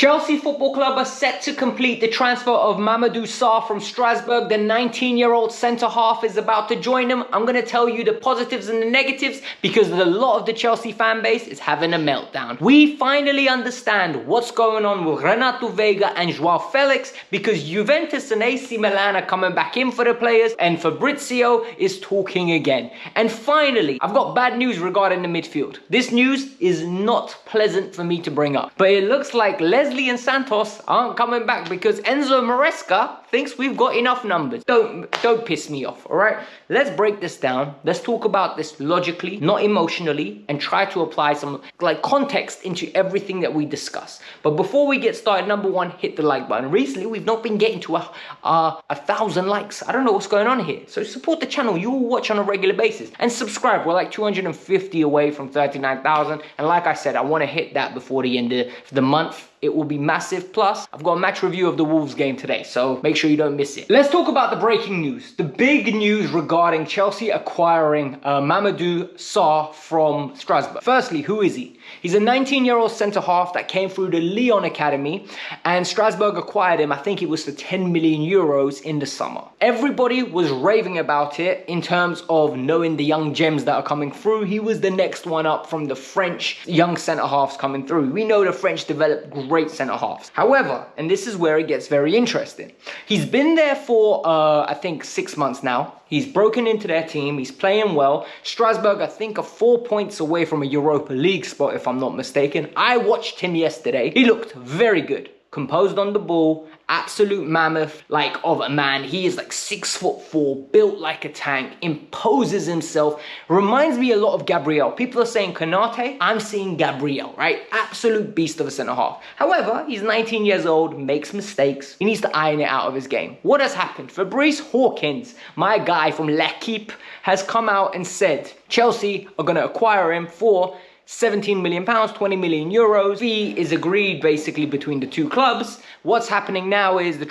Chelsea Football Club are set to complete the transfer of Mamadou Sarr from Strasbourg. The 19-year-old centre-half is about to join them. I'm going to tell you the positives and the negatives because a lot of the Chelsea fan base is having a meltdown. We finally understand what's going on with Renato, Veiga and João Félix because Juventus and AC Milan are coming back in for the players and Fabrizio is talking again. And finally, I've got bad news regarding the midfield. This news is not pleasant for me to bring up, but it looks like Lesley and Santos aren't coming back because Enzo Maresca thinks we've got enough numbers. Don't piss me off, all right? Let's break this down. Let's talk about this logically, not emotionally, and try to apply some context into everything that we discuss. But before we get started, number one, hit the like button. Recently, we've not been getting to 1,000 likes. I don't know what's going on here. So support the channel. You will watch on a regular basis. And subscribe. We're like 250 away from 39,000. And like I said, I want to hit that before the end of the month. It will be massive. Plus, I've got a match review of the Wolves game today, so make sure you don't miss it. Let's talk about the breaking news. The big news regarding Chelsea acquiring Mamadou Sarr from Strasbourg. Firstly, who is he? He's a 19-year-old centre-half that came through the Lyon Academy, and Strasbourg acquired him, I think it was for 10 million euros in the summer. Everybody was raving about it in terms of knowing the young gems that are coming through. He was the next one up from the French young centre-halves coming through. We know the French developed great centre-halves. However, and this is where it gets very interesting, he's been there for, I think, 6 months now. He's broken into their team. He's playing well. Strasbourg, I think, are 4 points away from a Europa League spot, if I'm not mistaken. I watched him yesterday. He looked very good. Composed on the ball, absolute mammoth of a man. He is 6'4", built like a tank, imposes himself, reminds me a lot of Gabriel. People are saying Konate, I'm seeing Gabriel, right? Absolute beast of a centre-half. However, he's 19 years old, makes mistakes. He needs to iron it out of his game. What has happened? Fabrice Hawkins, my guy from L'Equipe, has come out and said Chelsea are going to acquire him for 17 million pounds, 20 million euros. Fee is agreed basically between the two clubs. What's happening now is the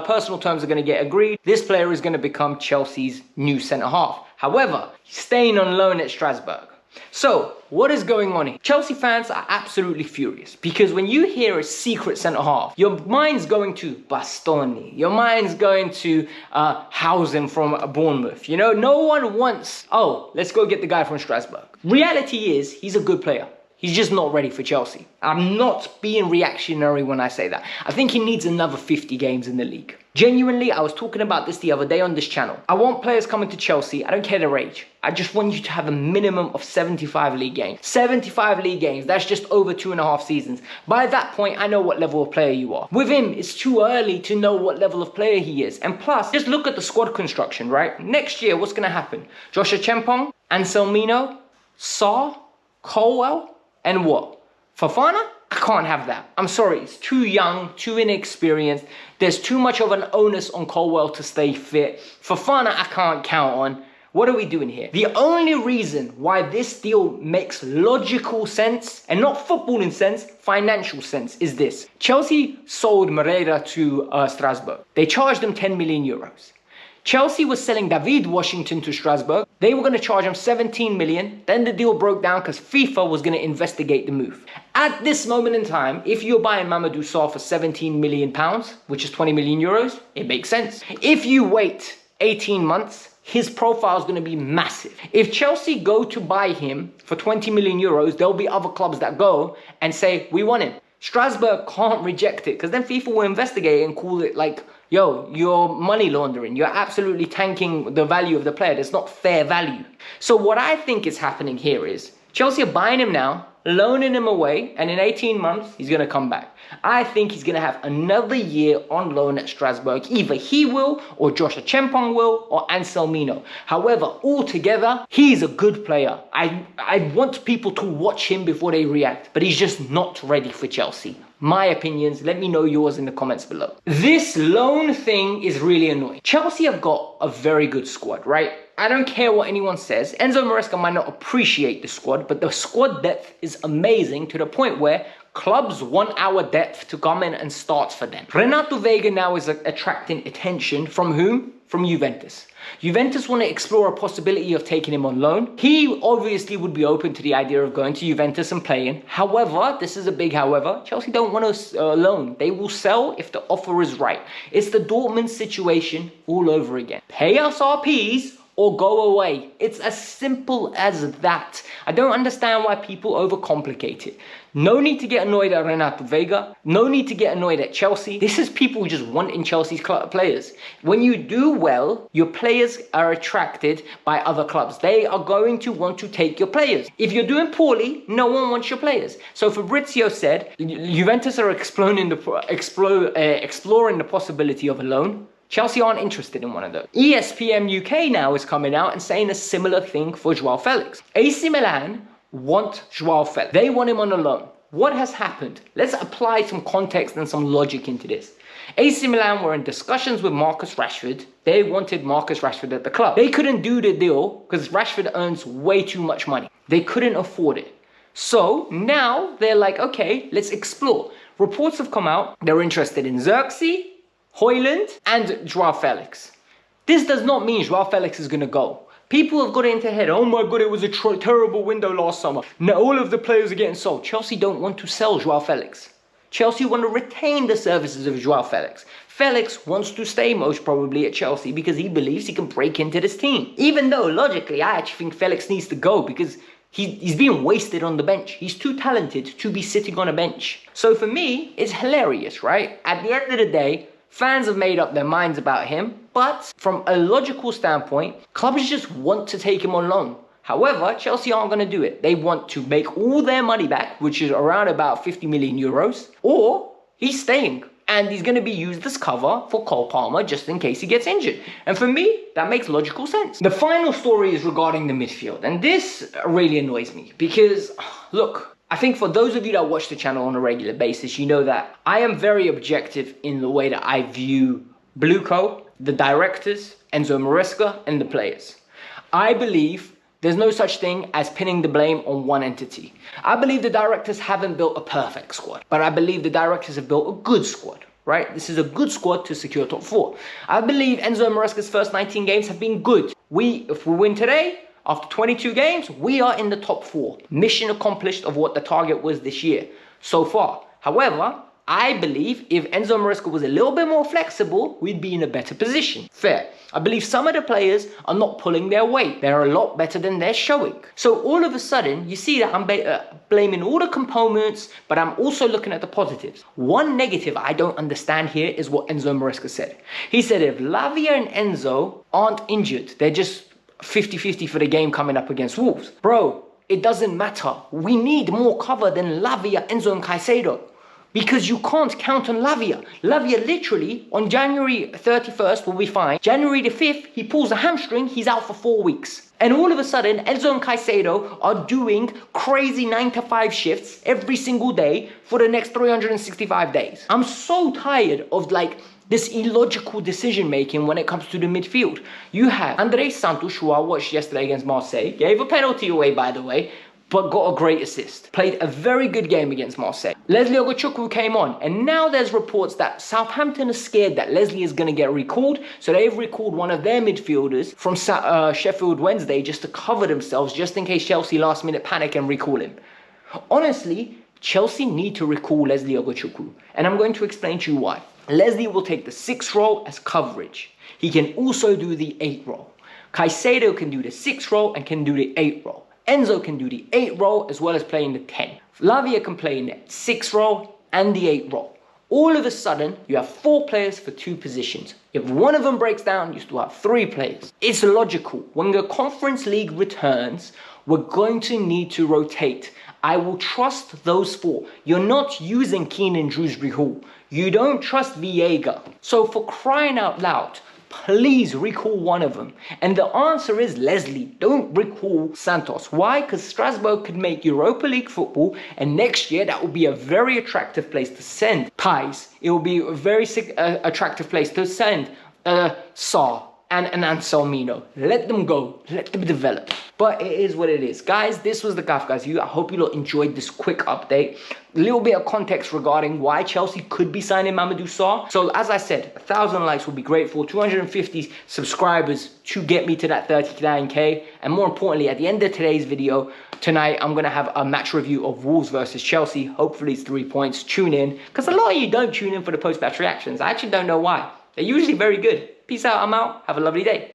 personal terms are going to get agreed. This player is going to become Chelsea's new centre-half. However, he's staying on loan at Strasbourg. So, what is going on here? Chelsea fans are absolutely furious because when you hear a secret centre-half, your mind's going to Bastoni. Your mind's going to Housen from Bournemouth. You know, no one wants, oh, let's go get the guy from Strasbourg. Reality is, he's a good player. He's just not ready for Chelsea. I'm not being reactionary when I say that. I think he needs another 50 games in the league. Genuinely, I was talking about this the other day on this channel. I want players coming to Chelsea. I don't care their age. I just want you to have a minimum of 75 league games. 75 league games, that's just over 2.5 seasons. By that point, I know what level of player you are. With him, it's too early to know what level of player he is. And plus, just look at the squad construction, right? Next year, what's going to happen? Joshua Chempong, Anselmino, Sarr, Colwell, and what? Fofana? I can't have that. I'm sorry, it's too young, too inexperienced. There's too much of an onus on Colwell to stay fit. Fofana, I can't count on. What are we doing here? The only reason why this deal makes logical sense, and not footballing sense, financial sense, is this. Chelsea sold Moreira to Strasbourg. They charged him 10 million euros. Chelsea was selling David Washington to Strasbourg. They were going to charge him 17 million. Then the deal broke down because FIFA was going to investigate the move. At this moment in time, if you're buying Mamadou Sarr for 17 million pounds, which is 20 million euros, it makes sense. If you wait 18 months, his profile is going to be massive. If Chelsea go to buy him for 20 million euros, there'll be other clubs that go and say, we want him. Strasbourg can't reject it because then FIFA will investigate and call it yo, you're money laundering. You're absolutely tanking the value of the player. That's not fair value. So what I think is happening here is Chelsea are buying him now, loaning him away, and in 18 months, he's going to come back. I think he's going to have another year on loan at Strasbourg. Either he will, or Joshua Chempong will, or Anselmino. However, altogether, he's a good player. I want people to watch him before they react, but he's just not ready for Chelsea. My opinions, let me know yours in the comments below. This loan thing is really annoying. Chelsea have got a very good squad, right? I don't care what anyone says. Enzo Maresca might not appreciate the squad, but the squad depth is amazing to the point where Clubs want our depth to come in and start for them. Renato Veiga now is attracting attention from whom? From Juventus. Juventus want to explore a possibility of taking him on loan. He obviously would be open to the idea of going to Juventus and playing. However, this is a big however, Chelsea don't want to loan. They will sell if the offer is right. It's the Dortmund situation all over again. Pay us our P's or go away. It's as simple as that. I don't understand why people overcomplicate it. No need to get annoyed at Renato Veiga. No need to get annoyed at Chelsea. This is people just wanting Chelsea's players. When you do well, your players are attracted by other clubs. They are going to want to take your players. If you're doing poorly, no one wants your players. So Fabrizio said, Juventus are exploring the possibility of a loan. Chelsea aren't interested in one of those. ESPN UK now is coming out and saying a similar thing for João Félix. AC Milan want João Félix. They want him on a loan. What has happened? Let's apply some context and some logic into this. AC Milan were in discussions with Marcus Rashford. They wanted Marcus Rashford at the club. They couldn't do the deal because Rashford earns way too much money. They couldn't afford it. So now they're like, okay, let's explore. Reports have come out. They're interested in Xerxes, Højlund and João Félix. This does not mean João Félix is going to go. People have got it into their head, oh my god, it was a terrible window last summer. Now all of the players are getting sold. Chelsea don't want to sell João Félix. Chelsea want to retain the services of João Félix. Felix wants to stay most probably at Chelsea because he believes he can break into this team. Even though logically I actually think Felix needs to go because he's being wasted on the bench. He's too talented to be sitting on a bench. So for me, it's hilarious, right? At the end of the day, fans have made up their minds about him, but from a logical standpoint, clubs just want to take him on loan. However, Chelsea aren't going to do it. They want to make all their money back, which is around about 50 million euros, or he's staying. And he's going to be used as cover for Cole Palmer just in case he gets injured. And for me, that makes logical sense. The final story is regarding the midfield. And this really annoys me because, look, I think for those of you that watch the channel on a regular basis, you know that I am very objective in the way that I view Blueco, the directors, Enzo Maresca, and the players. I believe there's no such thing as pinning the blame on one entity. I believe the directors haven't built a perfect squad, but I believe the directors have built a good squad, right? This is a good squad to secure top 4. I believe Enzo Maresca's first 19 games have been good. If we win today, after 22 games, we are in the top 4. Mission accomplished of what the target was this year so far. However, I believe if Enzo Maresca was a little bit more flexible, we'd be in a better position. Fair. I believe some of the players are not pulling their weight. They're a lot better than they're showing. So all of a sudden, you see that I'm blaming all the components, but I'm also looking at the positives. One negative I don't understand here is what Enzo Maresca said. He said if Lavia and Enzo aren't injured, they're just 50-50 for the game coming up against Wolves. Bro, it doesn't matter. We need more cover than Lavia, Enzo and Caicedo. Because you can't count on Lavia. Lavia literally, on January 31st will be fine. January the 5th, he pulls a hamstring, he's out for 4 weeks. And all of a sudden, Enzo and Caicedo are doing crazy 9-to-5 shifts every single day for the next 365 days. I'm so tired of this illogical decision making when it comes to the midfield. You have André Santos, who I watched yesterday against Marseille, gave a penalty away by the way, but got a great assist. Played a very good game against Marseille. Lesley Ogochukwu came on, and now there's reports that Southampton are scared that Lesley is going to get recalled, so they've recalled one of their midfielders from Sheffield Wednesday just to cover themselves, just in case Chelsea last minute panic and recall him. Honestly, Chelsea need to recall Lesley Ogochukwu, and I'm going to explain to you why. Lesley will take the 6 role as coverage. He can also do the 8 role. Caicedo can do the 6 role and can do the 8 role. Enzo can do the 8 role as well as playing the 10. Lavia can play in the 6 role and the 8 role. All of a sudden, you have 4 players for 2 positions. If one of them breaks down, you still have 3 players. It's logical. When the Conference League returns, we're going to need to rotate. I will trust those 4. You're not using Keane and Dewsbury Hall. You don't trust Veiga. So for crying out loud, please recall one of them. And the answer is Lesley. Don't recall Santos. Why? Because Strasbourg could make Europa League football, and next year that will be a very attractive place to send Pies. It will be a very attractive place to send Sarr and an Anselmino. Let them go. Let them develop. But it is what it is. Guys, this was the Kavkas View. I hope you lot enjoyed this quick update. A little bit of context regarding why Chelsea could be signing Mamadou Sarr. So as I said, 1,000 likes would be grateful. 250 subscribers to get me to that 39k. And more importantly, at the end of today's video, tonight, I'm going to have a match review of Wolves versus Chelsea. Hopefully it's 3 points. Tune in. Because a lot of you don't tune in for the post-match reactions. I actually don't know why. They're usually very good. Peace out. I'm out. Have a lovely day.